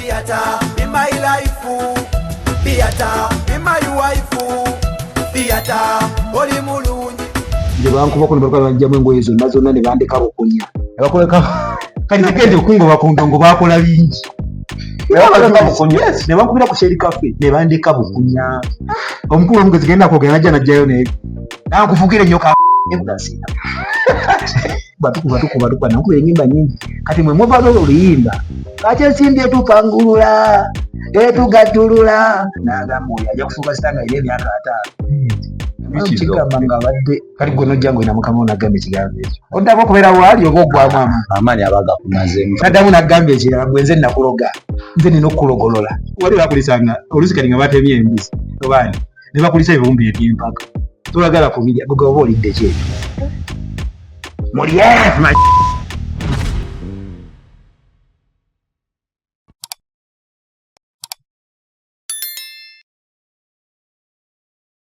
theater in my life, theater in my wife, theater oli mulungi. Je bankuba kuno barwa banjamu engoye zonna zonna ne bandeka bukunya. Abakoleka kali zigende okungo bakundongo bakola bingi. Ne bakubira ku Sheri Cafe ne bandeka bukunya. Omukulu omugezi genda kwogera najja najjayo ne nakufukire nyoka ebudasina. Batukuba nakubira ennyimba nyingi. Kati mwe mubalo oluyimba. Kati simbye tupangulula. Tugatulula. Nagamba oyo ajja kufuuka sitanga ile emyaka 5. Kigamba nga badde kali gono jangu ina mukama onagambe kigambo ekyo. Ondaba okubeera wali ogwogwamu amaanyi abaga kumaze. Nadamu nagambe ekirala bwenze nakuloga. Nze nina okulogolola. Wali bakulisanga olusi kali nga batemye embuzi. Obani ne bakulisa ebumbi ebyempaka. Tolagala kumilya gogo olidde kyekyo. Mulye